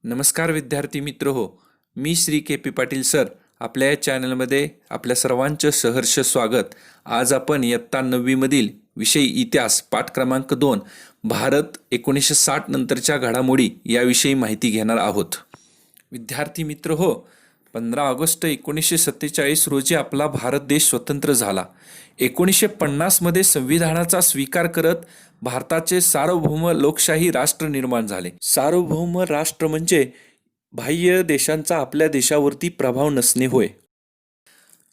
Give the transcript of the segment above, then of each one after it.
नमस्कार विद्यार्थी मित्र हो, मी श्री के पी पाटील सर आपल्या या चॅनलमध्ये आपल्या सर्वांचं सहर्ष स्वागत. आज आपण इयत्ता 9वीमधील विषय इतिहास पाठ क्रमांक 2 भारत 1960 नंतरच्या घडामोडी याविषयी माहिती घेणार आहोत. विद्यार्थी मित्र हो, 15 ऑगस्ट 1947 रोजी आपला भारत देश स्वतंत्र झाला. 1950 संविधानाचा स्वीकार करत भारताचे सार्वभौम लोकशाही राष्ट्र निर्माण झाले. सार्वभौम राष्ट्र म्हणजे बाह्य देशांचा आपल्या देशावरती प्रभाव नसणे होय.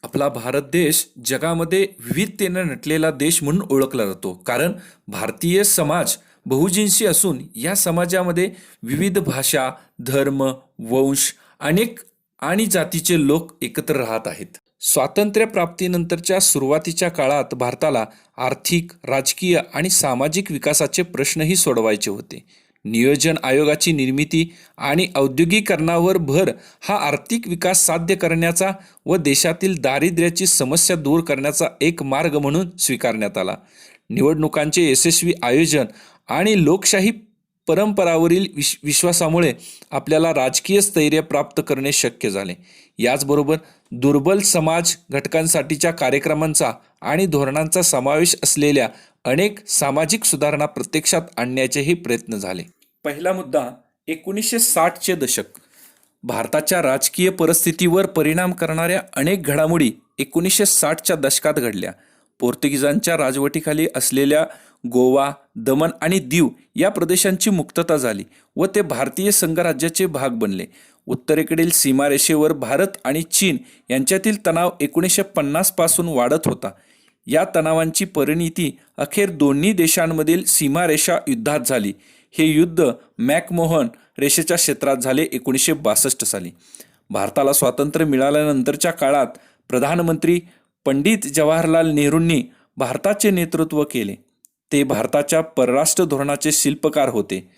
आपला भारत देश जगामध्ये विविधतेने नटलेला देश म्हणून ओळखला जातो, कारण भारतीय समाज बहुजिन्सी असून या समाजामध्ये विविध भाषा, धर्म, वंश, अनेक आणि जातीचे लोक एकत्र राहत आहेत. स्वातंत्र्य प्राप्तीनंतरच्या सुरुवातीच्या काळात भारताला आर्थिक, राजकीय आणि सामाजिक विकासाचे प्रश्नही सोडवायचे होते. नियोजन आयोगाची निर्मिती आणि औद्योगिकरणावर भर हा आर्थिक विकास साध्य करण्याचा व देशातील दारिद्र्याची समस्या दूर करण्याचा एक मार्ग म्हणून स्वीकारण्यात आला. निवडणुकांचे यशस्वी आयोजन आणि लोकशाही परंपरावरील विश्वासामुळे आपल्याला राजकीय स्थैर्य प्राप्त करणे शक्य झाले. याचबरोबर दुर्बल समाज घटकांसाठीच्या कार्यक्रमांचा आणि धोरणांचा समावेश असलेल्या अनेक सामाजिक सुधारणा प्रत्यक्षात आणण्याचेही प्रयत्न झाले. पहिला मुद्दा 1960चे दशक. भारताच्या राजकीय परिस्थितीवर परिणाम करणाऱ्या अनेक घडामोडी 1960च्या दशकात घडल्या. पोर्तुगीजांच्या राजवटीखाली असलेल्या गोवा, दमण आणि दीव या प्रदेशांची मुक्तता झाली व ते भारतीय संघराज्याचे भाग बनले. उत्तरेकडील सीमारेषेवर भारत आणि चीन यांच्यातील तणाव 1950 पासून वाढत होता. या तणावांची परिणिती अखेर दोन्ही देशांमधील सीमारेषा युद्धात झाली. हे युद्ध मॅकमोहन रेषेच्या क्षेत्रात झाले 1962 साली. भारताला स्वातंत्र्य मिळाल्यानंतरच्या काळात प्रधानमंत्री पंडित जवाहरलाल नेहरूंनी भारताचे नेतृत्व केले. ते भारताच्या परराष्ट्र धोरणाचे शिल्पकार होते.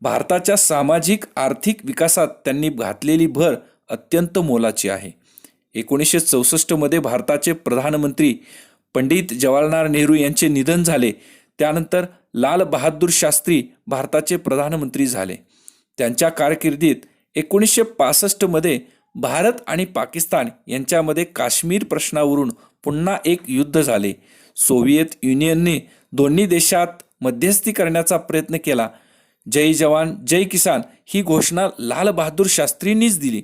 भारताच्या सामाजिक आर्थिक विकासात त्यांनी घातलेली भर अत्यंत मोलाची आहे. 1964 भारताचे प्रधानमंत्री पंडित जवाहरलाल नेहरू यांचे निधन झाले. त्यानंतर लाल बहादूर शास्त्री भारताचे प्रधानमंत्री झाले. त्यांच्या कारकिर्दीत 1965 भारत आणि पाकिस्तान यांच्यामध्ये काश्मीर प्रश्नावरून पुन्हा एक युद्ध झाले. सोव्हिएत युनियनने दोन्ही देशात मध्यस्थी करण्याचा प्रयत्न केला. जय जवान जय किसान ही घोषणा लाल बहादूर शास्त्रींनीच दिली.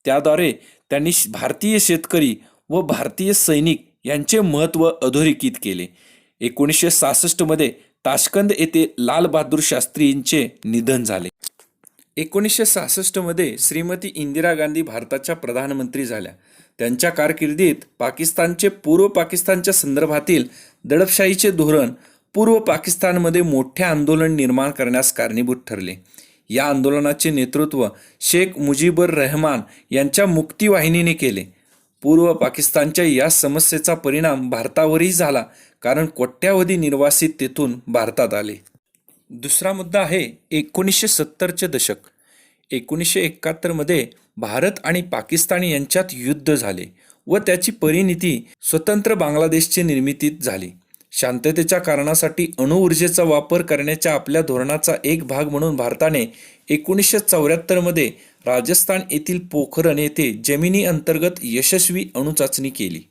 त्याद्वारे त्यांनी भारतीय शेतकरी व भारतीय सैनिक यांचे महत्त्व अधोरेखित केले. 1966 ताशकंद येथे लाल बहादूर शास्त्रींचे निधन झाले. 1966 श्रीमती इंदिरा गांधी भारताच्या प्रधानमंत्री झाल्या. त्यांच्या कारकिर्दीत पाकिस्तानचे पूर्व पाकिस्तानच्या संदर्भातील दडपशाहीचे धोरण पूर्व पाकिस्तानमध्ये मोठे आंदोलन निर्माण करण्यास कारणीभूत ठरले. या आंदोलनाचे नेतृत्व शेख मुजीबुर रहमान यांच्या मुक्तीवाहिनीने केले. पूर्व पाकिस्तानच्या या समस्येचा परिणाम भारतावरही झाला, कारण कोट्यावधी निर्वासित तेथून भारतात आले. दुसरा मुद्दा आहे 1970चे दशक. 1971 भारत आणि पाकिस्तान यांच्यात युद्ध झाले व त्याची परिणिती स्वतंत्र बांगलादेशची निर्मितीत झाली. शांततेच्या कारणासाठी अणुऊर्जेचा वापर करण्याच्या आपल्या धोरणाचा एक भाग म्हणून भारताने 1974 राजस्थान येथील पोखरण येथे जमिनी अंतर्गत यशस्वी अणुचाचणी केली.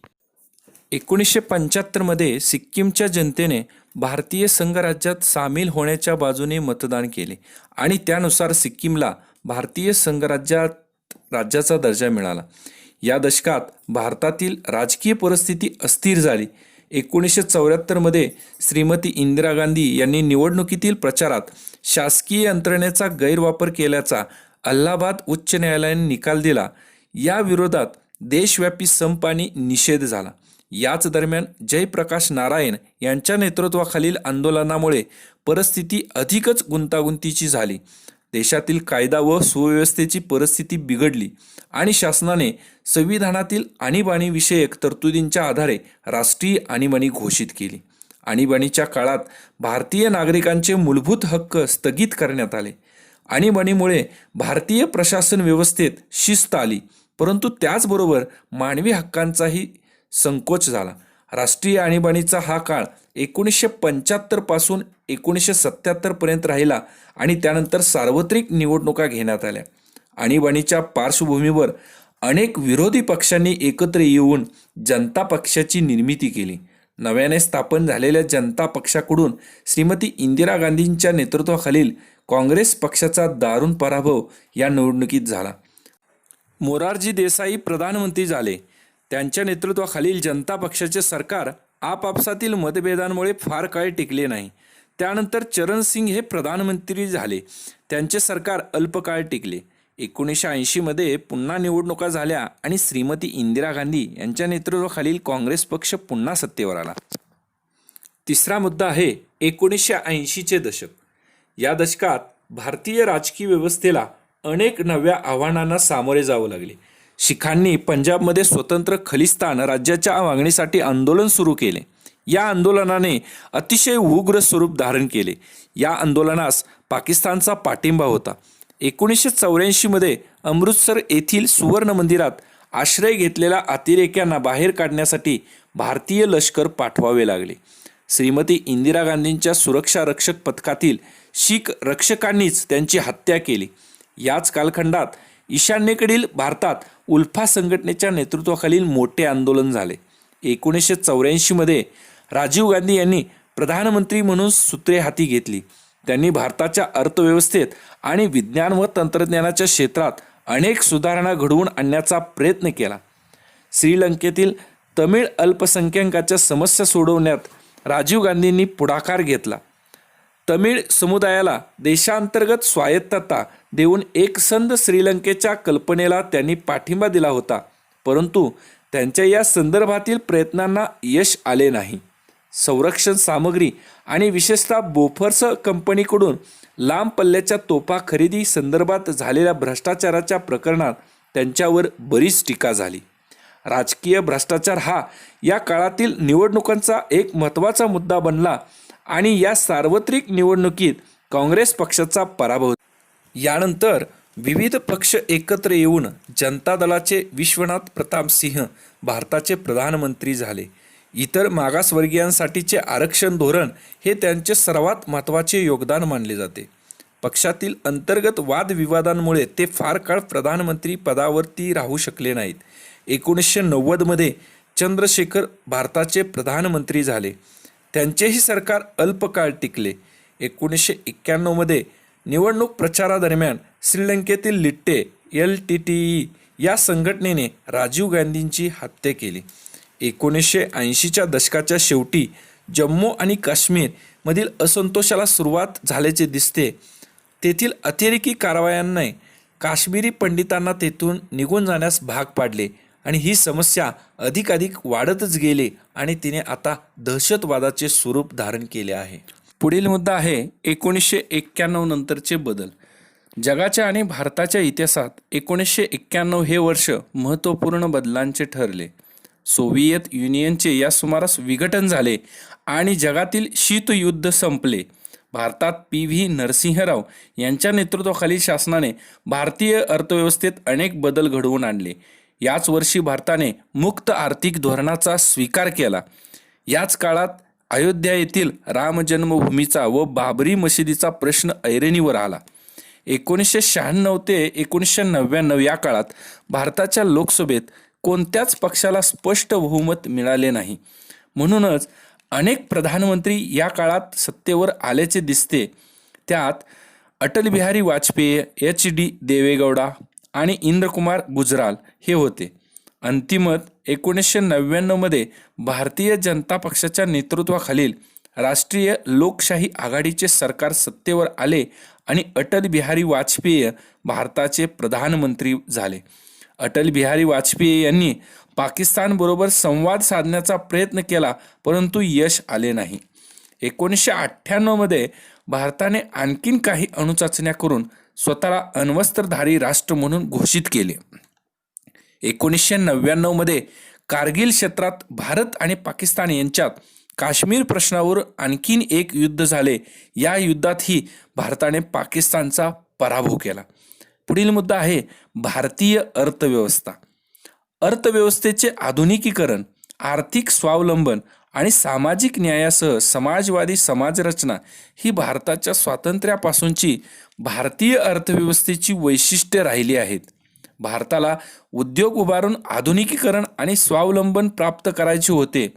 1975 सिक्कीमच्या जनतेने भारतीय संघराज्यात सामील होण्याच्या बाजूने मतदान केले आणि त्यानुसार सिक्कीमला भारतीय राज्याचा दर्जा मिळाला. या दशकात भारतातील राजकीय परिस्थिती अस्थिर झाली. 1974 श्रीमती इंदिरा गांधी यांनी निवडणुकीतील प्रचारात शासकीय यंत्रणेचा गैरवापर केल्याचा अलाहाबाद उच्च न्यायालयाने निकाल दिला. या विरोधात देशव्यापी संप आणि निषेध झाला. याच दरम्यान जयप्रकाश नारायण यांच्या नेतृत्वाखालील आंदोलनामुळे परिस्थिती अधिकच गुंतागुंतीची झाली. देशातील कायदा व सुव्यवस्थेची परिस्थिती बिघडली आणि शासनाने संविधानातील आणीबाणी विषयक तरतुदींच्या आधारे राष्ट्रीय आणीबाणी घोषित केली. आणीबाणीच्या काळात भारतीय नागरिकांचे मूलभूत हक्क स्थगित करण्यात आले. आणीबाणीमुळे भारतीय प्रशासन व्यवस्थेत शिस्त आली, परंतु त्याचबरोबर मानवी हक्कांचाही संकोच झाला. राष्ट्रीय आणीबाणीचा हा काळ 1975 पासून 1977 पर्यंत राहिला आणि त्यानंतर सार्वत्रिक निवडणुका घेण्यात आल्या. आणीबाणीच्या पार्श्वभूमीवर अनेक विरोधी पक्षांनी एकत्र येऊन जनता पक्षाची निर्मिती केली. नव्याने स्थापन झालेल्या जनता पक्षाकडून श्रीमती इंदिरा गांधींच्या नेतृत्वाखालील काँग्रेस पक्षाचा दारुण पराभव या निवडणुकीत झाला. मोरारजी देसाई प्रधानमंत्री झाले. त्यांच्या नेतृत्वाखालील जनता पक्षाचे सरकार आपापसातील मतभेदांमुळे फार काळ टिकले नाही. त्यानंतर चरण सिंग हे प्रधानमंत्री झाले. त्यांचे सरकार अल्पकाळ टिकले. 1980मध्ये पुन्हा निवडणुका झाल्या आणि श्रीमती इंदिरा गांधी यांच्या नेतृत्वाखालील काँग्रेस पक्ष पुन्हा सत्तेवर आला. तिसरा मुद्दा आहे 1980चे दशक. या दशकात भारतीय राजकीय व्यवस्थेला अनेक नव्या आव्हानांना सामोरे जावं लागले. शिखांनी पंजाबमध्ये स्वतंत्र खलिस्तान राज्याच्या मागणीसाठी आंदोलन सुरू केले. या आंदोलनाने अतिशय उग्र स्वरूप धारण केले. या आंदोलनास पाकिस्तानचा पाठिंबा होता. 1984मध्ये अमृतसर येथील सुवर्ण मंदिरात आश्रय घेतलेल्या अतिरेक्यांना बाहेर काढण्यासाठी भारतीय लष्कर पाठवावे लागले. श्रीमती इंदिरा गांधींच्या सुरक्षा रक्षक पथकातील शीख रक्षकांनीच त्यांची हत्या केली. याच कालखंडात ईशान्येकडील भारतात उल्फा संघटनेच्या नेतृत्वाखालील मोठे आंदोलन झाले. 1984मध्ये राजीव गांधी यांनी प्रधानमंत्री म्हणून सूत्रे हाती घेतली. त्यांनी भारताच्या अर्थव्यवस्थेत आणि विज्ञान व तंत्रज्ञानाच्या क्षेत्रात अनेक सुधारणा घडवून आणण्याचा प्रयत्न केला. श्रीलंकेतील तमिळ अल्पसंख्याकांच्या समस्या सोडवण्यात राजीव गांधींनी पुढाकार घेतला. तमिळ समुदायाला देशांतर्गत स्वायत्तता देऊन एकसंध श्रीलंकेच्या कल्पनेला त्यांनी पाठिंबा दिला होता. परंतु त्यांच्या या संदर्भातील प्रयत्नांना यश आले नाही. संरक्षण सामग्री आणि विशेषतः बोफर्स कंपनीकडून लांब पल्ल्याच्या तोफा खरेदी संदर्भात झालेल्या भ्रष्टाचाराच्या प्रकरणात त्यांच्यावर बरीच टीका झाली. राजकीय भ्रष्टाचार हा या काळातील निवडणुकांचा एक महत्त्वाचा मुद्दा बनला आणि या सार्वत्रिक निवडणुकीत काँग्रेस पक्षाचा पराभव. यानंतर विविध पक्ष एकत्र येऊन जनता दलाचे विश्वनाथ प्रताप सिंह भारताचे प्रधानमंत्री झाले. इतर मागासवर्गीयांसाठीचे आरक्षण धोरण हे त्यांचे सर्वात महत्त्वाचे योगदान मानले जाते. पक्षातील अंतर्गत वादविवादांमुळे ते फार काळ प्रधानमंत्री पदावरती राहू शकले नाहीत. 1990मध्ये चंद्रशेखर भारताचे प्रधानमंत्री झाले. त्यांचेही सरकार अल्पकाळ टिकले. 1991मध्ये निवडणूक प्रचारादरम्यान श्रीलंकेतील लिट्टे LTTE या संघटनेने राजीव गांधींची हत्या केली. 1980च्या दशकाच्या शेवटी जम्मू आणि काश्मीरमधील असंतोषाला सुरुवात झाल्याचे दिसते. तेथील अतिरेकी कारवायांनी काश्मीरी पंडितांना तेथून निघून जाण्यास भाग पाडले आणि ही समस्या अधिकाधिक वाढतच गेली आणि तिने आता दहशतवादाचे स्वरूप धारण केले आहे. पुढील मुद्दा आहे 1991 नंतरचे बदल. जगाच्या आणि भारताच्या इतिहासात 1991 हे वर्ष महत्त्वपूर्ण बदलांचे ठरले. सोव्हिएत युनियनचे या सुमारास विघटन झाले आणि जगातील शीतयुद्ध संपले. भारतात PV नरसिंहराव यांच्या नेतृत्वाखालील शासनाने भारतीय अर्थव्यवस्थेत अनेक बदल घडवून आणले. याच वर्षी भारताने मुक्त आर्थिक धोरणाचा स्वीकार केला. याच काळात अयोध्या येथील राम जन्मभूमीचा व बाबरी मशिदीचा प्रश्न ऐरणीवर आला. 1996 ते 1999 या काळात भारताच्या लोकसभेत कोणत्याच पक्षाला स्पष्ट बहुमत मिळाले नाही. म्हणूनच अनेक प्रधानमंत्री या काळात सत्तेवर आल्याचे दिसते. त्यात अटल बिहारी वाजपेयी, HD देवेगौडा आणि इंद्रकुमार गुजराल हे होते. अंतिमत 1999मध्ये भारतीय जनता पक्षाच्या नेतृत्वाखालील राष्ट्रीय लोकशाही आघाडीचे सरकार सत्तेवर आले आणि अटल बिहारी वाजपेयी भारताचे प्रधानमंत्री झाले. अटल बिहारी वाजपेयी यांनी पाकिस्तानबरोबर संवाद साधण्याचा प्रयत्न केला, परंतु यश आले नाही. 1998मध्ये भारताने आणखीन काही अणुचाचण्या करून स्वतःला अण्वस्त्रधारी राष्ट्र म्हणून घोषित केले. 1999मध्ये कारगिल क्षेत्रात भारत आणि पाकिस्तान यांच्यात काश्मीर प्रश्नावर आणखीन एक युद्ध झाले. या युद्धातही भारताने पाकिस्तानचा पराभव केला. पुढील मुद्दा आहे भारतीय अर्थव्यवस्था. अर्थव्यवस्थेचे आधुनिकीकरण, आर्थिक स्वावलंबन आणि सामाजिक न्यायासह समाजवादी समाजरचना ही भारताच्या स्वातंत्र्यापासूनची भारतीय अर्थव्यवस्थेची वैशिष्ट्ये राहिली आहेत. भारताला उद्योग उभारून आधुनिकीकरण आणि स्वावलंबन प्राप्त करायचे होते.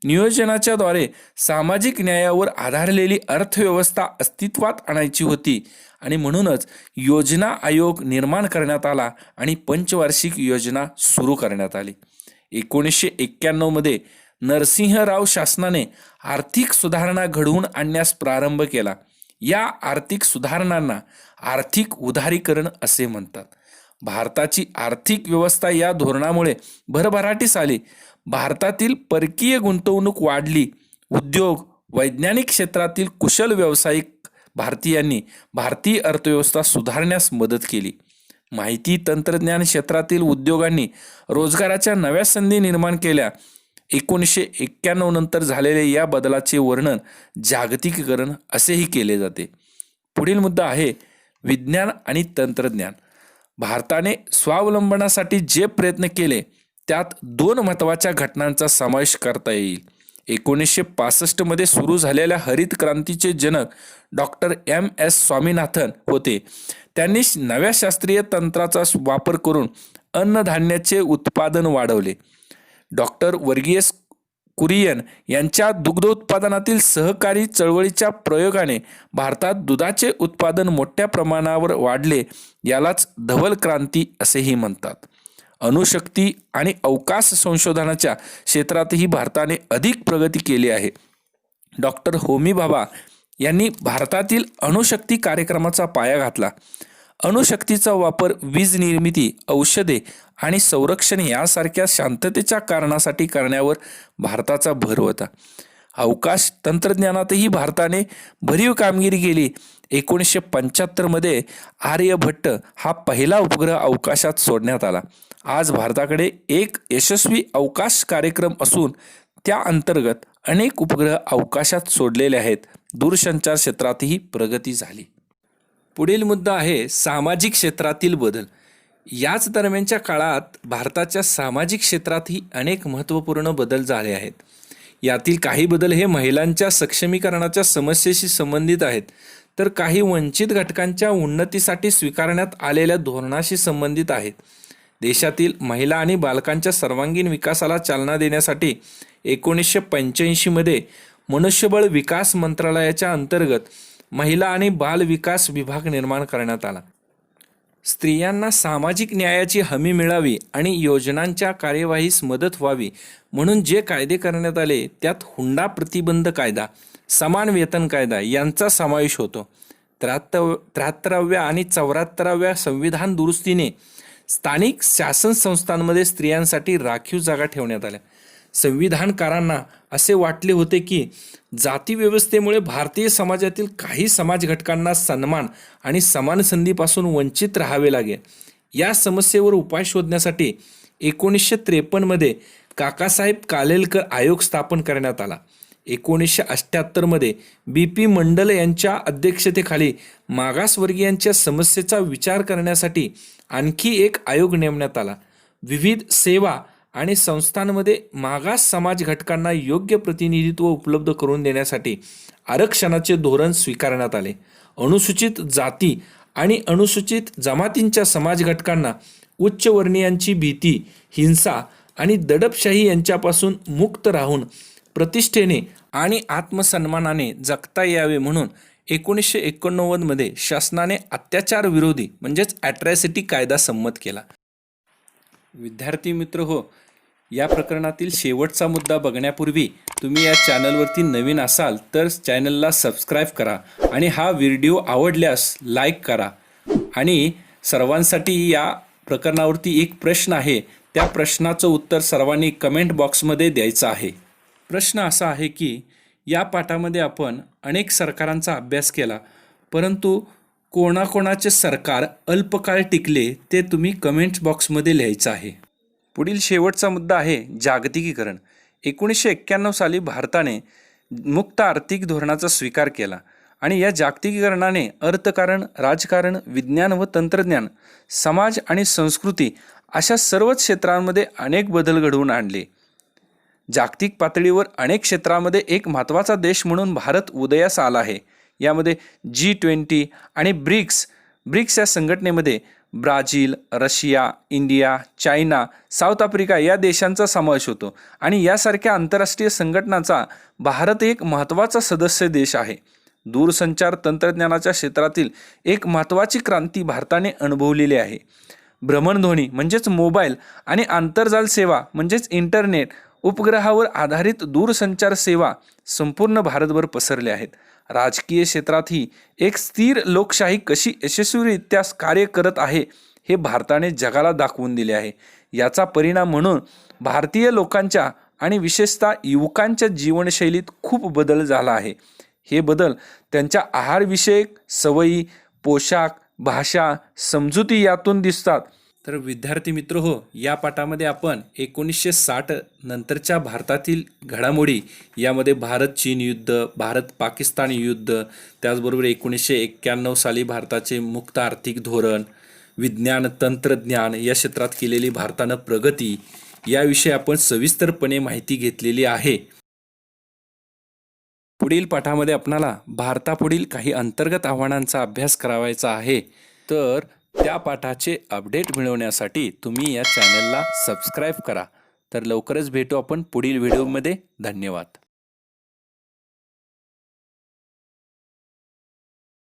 नियोजनाच्या द्वारे सामाजिक न्यायावर आधारलेली अर्थव्यवस्था अस्तित्वात आणायची होती आणि म्हणूनच योजना आयोग निर्माण करण्यात आला आणि पंचवार्षिक योजना सुरू करण्यात आली. 1991 मध्ये नरसिंहराव शासनाने आर्थिक सुधारणा घडवून आणण्यास प्रारंभ केला. या आर्थिक सुधारणांना आर्थिक उदारीकरण असे म्हणतात. भारताची आर्थिक व्यवस्था या धोरणामुळे भरभराटीस आली. भारतातील परकीय गुंतवणूक वाढली. उद्योग, वैज्ञानिक क्षेत्रातील कुशल व्यावसायिक भारतीयांनी भारतीय अर्थव्यवस्था सुधारण्यास मदत केली. माहिती तंत्रज्ञान क्षेत्रातील उद्योगांनी रोजगाराच्या नव्या संधी निर्माण केल्या. 1991 नंतर झालेले या बदलाचे वर्णन जागतिकीकरण असेही केले जाते. पुढील मुद्दा आहे विज्ञान आणि तंत्रज्ञान. भारताने स्वावलंबनासाठी जे प्रयत्न केले त्यात 2 महत्त्वाच्या घटनांचा समावेश करता येईल. 1965 मध्ये सुरू झालेल्या हरित क्रांतीचे जनक डॉक्टर MS स्वामीनाथन होते. त्यांनी नव्या शास्त्रीय तंत्राचा वापर करून अन्नधान्याचे उत्पादन वाढवले. डॉक्टर वर्गीस कुरियन यांच्या दुग्धोत्पादनातील सहकारी चळवळीच्या प्रयोगाने भारतात दुधाचे उत्पादन मोठ्या प्रमाणावर वाढले. यालाच धवल क्रांती असेही म्हणतात. अणुशक्ती आणि अवकाश संशोधनाच्या क्षेत्रातही भारताने अधिक प्रगती केली आहे. डॉक्टर होमी भाभा यांनी भारतातील अणुशक्ती कार्यक्रमाचा पाया घातला. अणुशक्तीचा वापर वीज निर्मिती, औषधे आणि संरक्षण यासारख्या शांततेच्या कारणासाठी करण्यावर भारताचा भर होता. अवकाश तंत्रज्ञानातही भारताने भरीव कामगिरी केली. 1975 मध्ये आर्यभट्ट हा पहिला उपग्रह अवकाशात सोडण्यात आला. आज भारताकडे एक यशस्वी अवकाश कार्यक्रम असून त्या अंतर्गत अनेक उपग्रह अवकाशात सोडलेले आहेत. दूरसंचार क्षेत्रातही प्रगती झाली. पुढील मुद्दा आहे सामाजिक क्षेत्रातील बदल. याच दरम्यानच्या काळात भारताच्या सामाजिक क्षेत्रातही अनेक महत्त्वपूर्ण बदल झाले आहेत. यातील काही बदल हे महिलांच्या सक्षमीकरणाच्या समस्येशी संबंधित आहेत, तर काही वंचित घटकांच्या उन्नतीसाठी स्वीकारण्यात आलेल्या धोरणाशी संबंधित आहेत. देशातील महिला आणि बालकांच्या सर्वांगीण विकासाला चालना देण्यासाठी 1985 मध्ये मनुष्यबळ विकास मंत्रालयाच्या अंतर्गत महिला आणि बाल विकास विभाग निर्माण करण्यात आला. स्त्रियांना सामाजिक न्यायाची हमी मिळावी आणि योजनांच्या कार्यवाहीस मदत व्हावी म्हणून जे कायदे करण्यात आले त्यात हुंडा प्रतिबंध कायदा, समान वेतन कायदा यांचा समावेश होतो. 73व्या आणि 74व्या संविधान दुरुस्तीने स्थानिक शासन संस्थांमध्ये स्त्रियांसाठी राखीव जागा ठेवण्यात आल्या. संविधानकारांना असे वाटले होते की जाती व्यवस्थेमुळे भारतीय समाजातील काही समाज घटकांना सन्मान आणि समान संधीपासून वंचित राहावे लागेल. या समस्येवर उपाय शोधण्यासाठी 1953 मध्ये काकासाहेब कालेलकर आयोग स्थापन करण्यात आला. 1978 मध्ये BP मंडल यांच्या अध्यक्षतेखाली मागासवर्गीयांच्या समस्येचा विचार करण्यासाठी आणखी एक आयोग नेमण्यात आला. विविध सेवा आणि संस्थांमध्ये मागास समाज घटकांना योग्य प्रतिनिधित्व उपलब्ध करून देण्यासाठी आरक्षणाचे धोरण स्वीकारण्यात आले. अनुसूचित जाती आणि अनुसूचित जमातींच्या समाज घटकांना उच्चवर्णीयांची भीती, हिंसा आणि दडपशाही यांच्यापासून मुक्त राहून प्रतिष्ठेने आणि आत्मसन्मानाने जगता यावे म्हणून 1989 मध्ये शासनाने अत्याचार विरोधी म्हणजेच ॲट्रॅसिटी कायदा संमत केला. विद्यार्थी मित्र हो, या प्रकरणातील शेवटचा मुद्दा बघण्यापूर्वी तुम्ही या चॅनलवरती नवीन असाल तर चॅनलला सबस्क्राईब करा आणि हा व्हिडिओ आवडल्यास लाईक करा. आणि सर्वांसाठी या प्रकरणावरती एक प्रश्न आहे, त्या प्रश्नाचं उत्तर सर्वांनी कमेंट बॉक्समध्ये द्यायचं आहे. प्रश्न असा आहे की या पाठामध्ये आपण अनेक सरकारांचा अभ्यास केला, परंतु कोणाकोणाचे सरकार अल्पकाळ टिकले ते तुम्ही कमेंट बॉक्समध्ये लिहायचं आहे. पुढील शेवटचा मुद्दा आहे जागतिकीकरण. 1991 साली भारताने मुक्त आर्थिक धोरणाचा स्वीकार केला आणि या जागतिकीकरणाने अर्थकारण, राजकारण, विज्ञान व तंत्रज्ञान, समाज आणि संस्कृती अशा सर्वच क्षेत्रांमध्ये अनेक बदल घडवून आणले. जागतिक पातळीवर अनेक क्षेत्रामध्ये एक महत्त्वाचा देश म्हणून भारत उदयास आला आहे. यामध्ये G20 आणि ब्रिक्स या संघटनेमध्ये Brazil, Russia, India, China, south Africa या देशांचा समावेश होतो आणि यासारख्या आंतरराष्ट्रीय संघटनांचा भारत एक महत्त्वाचा सदस्य देश आहे. दूरसंचार तंत्रज्ञानाच्या क्षेत्रातील एक महत्त्वाची क्रांती भारताने अनुभवलेली आहे. भ्रमणध्वनी म्हणजेच मोबाईल आणि आंतरजाल सेवा म्हणजेच इंटरनेट, उपग्रहावर आधारित दूरसंचार सेवा संपूर्ण भारतभर पसरल्या आहेत. राजकीय क्षेत्रातही एक स्थिर लोकशाही कशी यशस्वीरित्या कार्य करत आहे हे भारताने जगाला दाखवून दिले आहे. याचा परिणाम म्हणून भारतीय लोकांच्या आणि विशेषतः युवकांच्या जीवनशैलीत खूप बदल झाला आहे. हे बदल त्यांच्या आहारविषयक सवयी, पोशाख, भाषा, समजुती यातून दिसतात. तर विद्यार्थी मित्र हो, या पाठामध्ये आपण 1960 नंतरच्या भारतातील घडामोडी, यामध्ये भारत चीन युद्ध, भारत पाकिस्तान युद्ध, त्याचबरोबर 1991 साली भारताचे मुक्त आर्थिक धोरण, विज्ञान तंत्रज्ञान या क्षेत्रात केलेली भारतानं प्रगती, याविषयी आपण सविस्तरपणे माहिती घेतलेली आहे. पुढील पाठामध्ये आपणाला भारतापुढील काही अंतर्गत आव्हानांचा अभ्यास करावायचा आहे. तर त्या पाठाचे अपडेट मिळवण्यासाठी तुम्ही या चॅनलला सबस्क्राईब करा. तर लवकरच भेटू आपण पुढील व्हिडिओमध्ये. धन्यवाद.